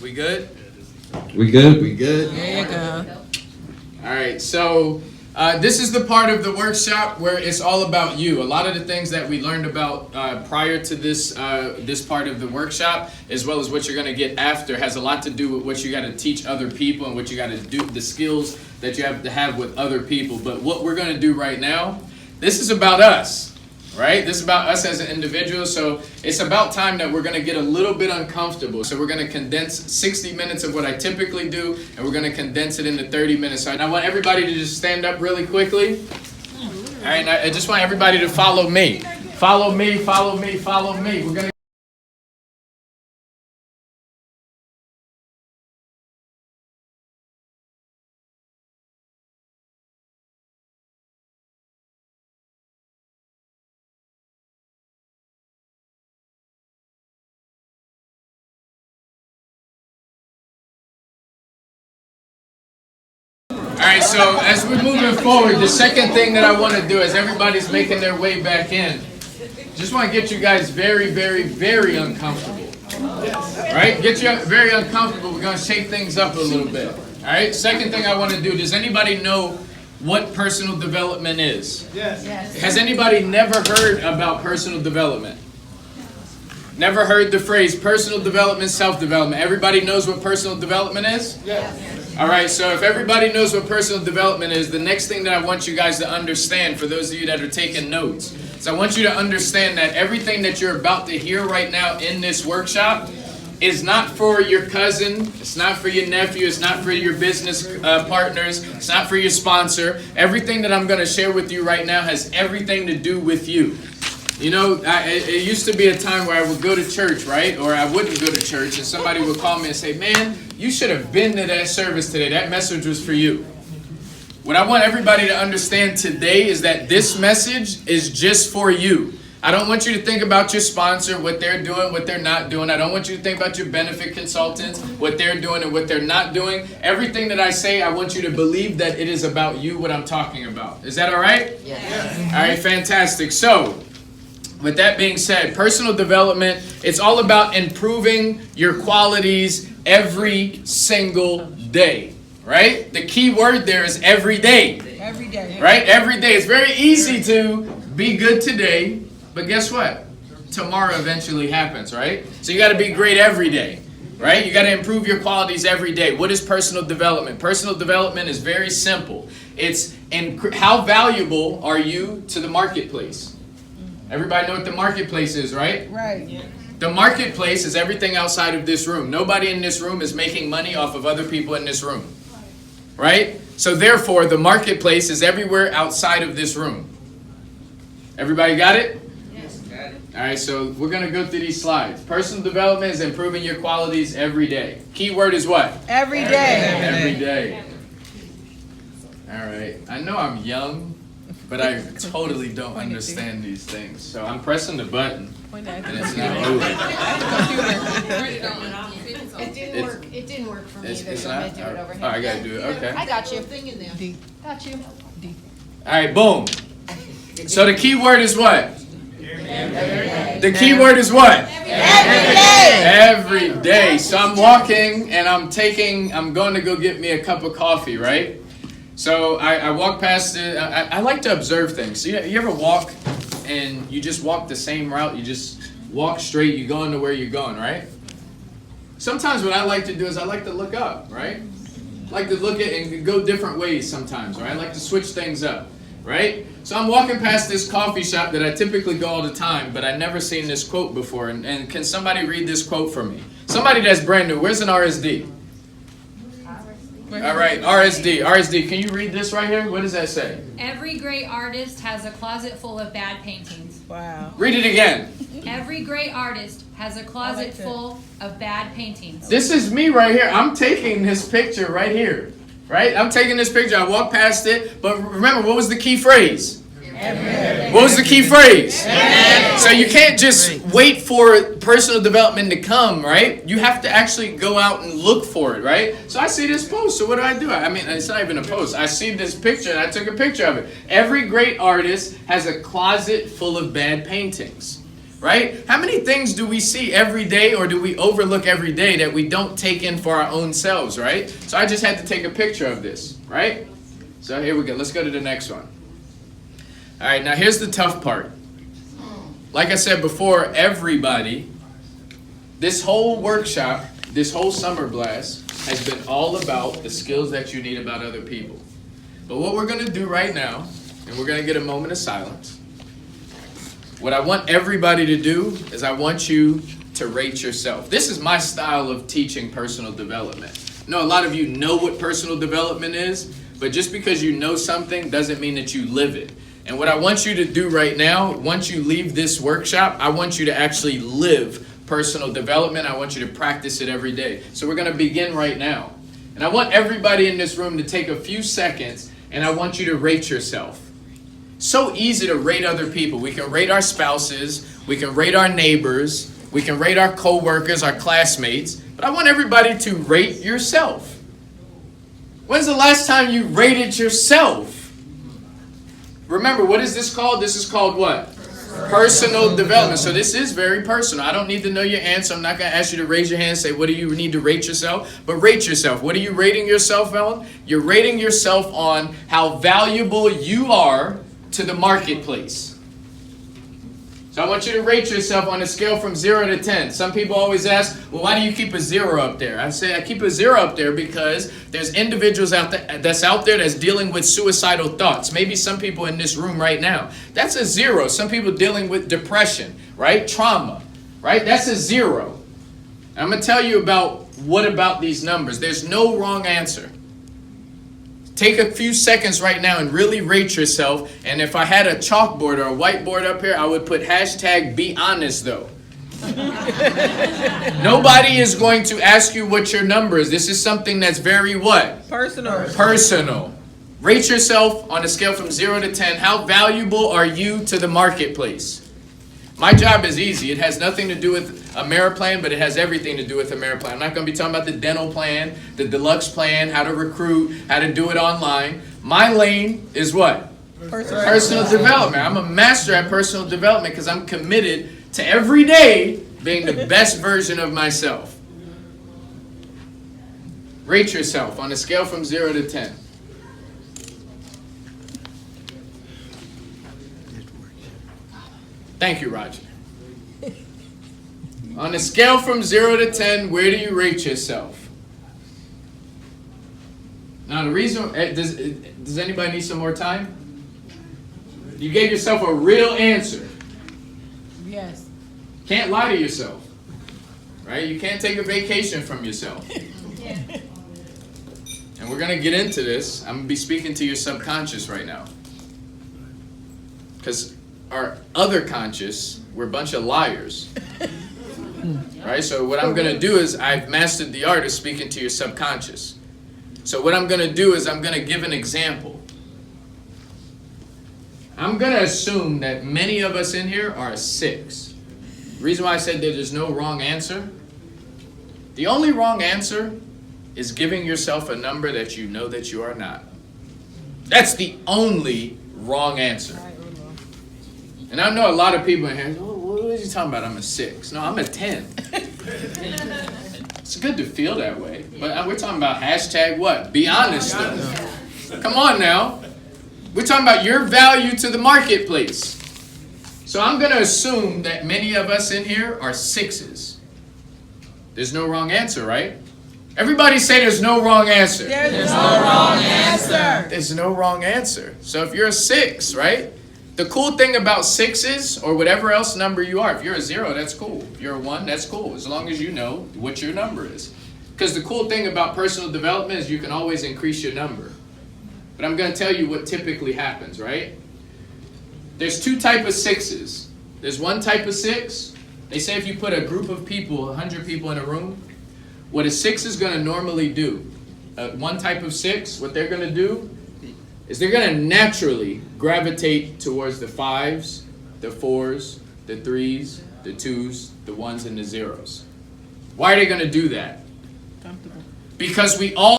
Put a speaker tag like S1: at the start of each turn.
S1: We good?
S2: We good? We good?
S3: There you go.
S1: All right, so this is the part of the workshop where it's all about you. A lot of the things that we learned about prior to this part of the workshop, as well as what you're going to get after, has a lot to do with what you got to teach other people and what you got to do, the skills that you have to have with other people. But what we're going to do right now, this is about us. Right? This is about us as an individual, so it's about time that we're going to get a little bit uncomfortable. So we're going to condense 60 minutes of what I typically do, and we're going to condense it into 30 minutes. So I want everybody to just stand up really quickly. All right, and I just want everybody to follow me. Follow me, follow me, follow me. We're going to All right, so as we're moving forward, the second thing that I want to do as everybody's making their way back in, just want to get you guys very, very, very uncomfortable. All right, get you very uncomfortable. We're going to shake things up a little bit. All right, second thing I want to do, does anybody know what personal development is?
S4: Yes.
S1: Has anybody never heard about personal development? Never heard the phrase personal development, self-development? Everybody knows what personal development is?
S4: Yes.
S1: All right, so if everybody knows what personal development is, the next thing that I want you guys to understand, for those of you that are taking notes, is I want you to understand that everything that you're about to hear right now in this workshop is not for your cousin, it's not for your nephew, it's not for your business partners, it's not for your sponsor. Everything that I'm going to share with you right now has everything to do with you. You know, it used to be a time where I would go to church, right? Or I wouldn't go to church, and somebody would call me and say, man, you should have been to that service today. That message was for you. What I want everybody to understand today is that this message is just for you. I don't want you to think about your sponsor, what they're doing, what they're not doing. I don't want you to think about your benefit consultants, what they're doing and what they're not doing. Everything that I say, I want you to believe that it is about you, what I'm talking about. Is that all right?
S4: Yes.
S1: All right, fantastic. So, with that being said, personal development, it's all about improving your qualities every single day, right? The key word there is every day.
S3: Every day.
S1: Right? Every day. It's very easy to be good today, but guess what? Tomorrow eventually happens, right? So you got to be great every day, right? You got to improve your qualities every day. What is personal development? Personal development is very simple. It's how valuable are you to the marketplace? Everybody know what the marketplace is, right?
S3: Right.
S1: The marketplace is everything outside of this room. Nobody in this room is making money off of other people in this room, right? So therefore, the marketplace is everywhere outside of this room. Everybody got it?
S4: Yes.
S1: Got it. All right, so we're going to go through these slides. Personal development is improving your qualities every day. Key word is what?
S3: Every day.
S1: Every day. All right. I know I'm young, but I totally don't understand these things. So I'm pressing the button,
S3: Point at
S1: and
S3: the
S1: it's not moving.
S4: It didn't work. It didn't work for me either.
S1: It's
S4: So I'm
S1: not?
S4: gonna do it over
S1: Oh,
S4: here.
S1: I got to do it. Okay.
S4: I got you.
S3: D.
S4: Got you.
S1: All right, boom. So the key word is what? The key word is what?
S3: Every day.
S1: Every day. So I'm walking and I'm going to go get me a cup of coffee, right? So I walk past it. I like to observe things. So you ever walk and you just walk the same route? You just walk straight, you go into where you're going, right? Sometimes what I like to do is I like to look up, right? I like to look at and go different ways sometimes, right? I like to switch things up, right? So I'm walking past this coffee shop that I typically go all the time, but I've never seen this quote before. And can somebody read this quote for me? Somebody that's brand new. Where's an RSD? All right, RSD. RSD, can you read this right here? What does that say?
S5: Every great artist has a closet full of bad paintings.
S3: Wow.
S1: Read it again.
S5: Every great artist has a closet
S3: like that.
S5: full of bad paintings.
S1: This is me right here. I'm taking this picture right here, right? I'm taking this picture. I walked past it, but remember, what was the key phrase? What was the key phrase? So you can't just wait for personal development to come, right? You have to actually go out and look for it, right? So I see this post, so what do? I mean, it's not even a post. I see this picture, and I took a picture of it. Every great artist has a closet full of bad paintings. right? How many things do we see every day or do we overlook every day that we don't take in for our own selves, right? So I just had to take a picture of this, right? So here we go. Let's go to the next one. All right, now here's the tough part. Like I said before, everybody, this whole workshop, this whole summer blast has been all about the skills that you need about other people. But what we're going to do right now, and we're going to get a moment of silence. What I want everybody to do is I want you to rate yourself. This is my style of teaching personal development. I know a lot of you know what personal development is, but just because you know something doesn't mean that you live it. And what I want you to do right now, once you leave this workshop, I want you to actually live personal development. I want you to practice it every day. So we're going to begin right now. And I want everybody in this room to take a few seconds, and I want you to rate yourself. So easy to rate other people. We can rate our spouses, we can rate our neighbors, we can rate our co-workers, our classmates, but I want everybody to rate yourself. When's the last time you rated yourself? Remember, what is this called? This is called what? Personal development. So this is very personal. I don't need to know your answer. I'm not going to ask you to raise your hand and say, what do you need to rate yourself? But rate yourself. What are you rating yourself on? You're rating yourself on how valuable you are to the marketplace. So I want you to rate yourself on a scale from 0 to 10. Some people always ask, well, why do you keep a 0 up there? I say I keep a 0 up there because there's individuals out there that's dealing with suicidal thoughts. Maybe some people in this room right now. That's a 0. Some people dealing with depression, right? Trauma, right? That's a 0. I'm going to tell you about what about these numbers. There's no wrong answer. Take a few seconds right now and really rate yourself. And if I had a chalkboard or a whiteboard up here, I would put hashtag be honest though. Nobody is going to ask you what your number is. This is something that's very what? Personal. Rate yourself on a scale from 0 to 10. How valuable are you to the marketplace? My job is easy. It has nothing to do with Ameriplan, but it has everything to do with Ameriplan. I'm not going to be talking about the dental plan, the deluxe plan, how to recruit, how to do it online. My lane is what? Personal development. I'm a master at personal development because I'm committed to every day being the best version of myself. Rate yourself on a scale from 0 to 10. Thank you, Roger. On a scale from 0 to 10, where do you rate yourself? Now, the reason, does anybody need some more time? You gave yourself a real answer.
S3: Yes.
S1: Can't lie to yourself, right? You can't take a vacation from yourself. And we're going to get into this. I'm going to be speaking to your subconscious right now. Because our other conscious, we're a bunch of liars. Right? So what I'm going to do is I've mastered the art of speaking to your subconscious. So what I'm going to do is I'm going to give an example. I'm going to assume that many of us in here are a 6. The reason why I said that there's no wrong answer, the only wrong answer is giving yourself a number that you know that you are not. That's the only wrong answer. And I know a lot of people in here, oh, what are you talking about? I'm a 6. No, I'm a 10. It's good to feel that way. But we're talking about hashtag what? Be honest though. Come on now. We're talking about your value to the marketplace. So I'm going to assume that many of us in here are 6s. There's no wrong answer, right? Everybody say there's no wrong answer.
S3: There's no wrong answer.
S1: There's no wrong answer. So if you're a 6, right? The cool thing about 6s, or whatever else number you are, if you're a 0, that's cool. If you're a 1, that's cool, as long as you know what your number is. Because the cool thing about personal development is you can always increase your number. But I'm going to tell you what typically happens, right? There's 2 types of 6s. There's one type of 6. They say if you put a group of people, 100 people in a room, what a 6 is going to normally do, one type of 6, what they're going to do is they're going to naturally gravitate towards the 5s, the 4s, the 3s, the 2s, the 1s, and the 0s. Why are they going to do that? Because we all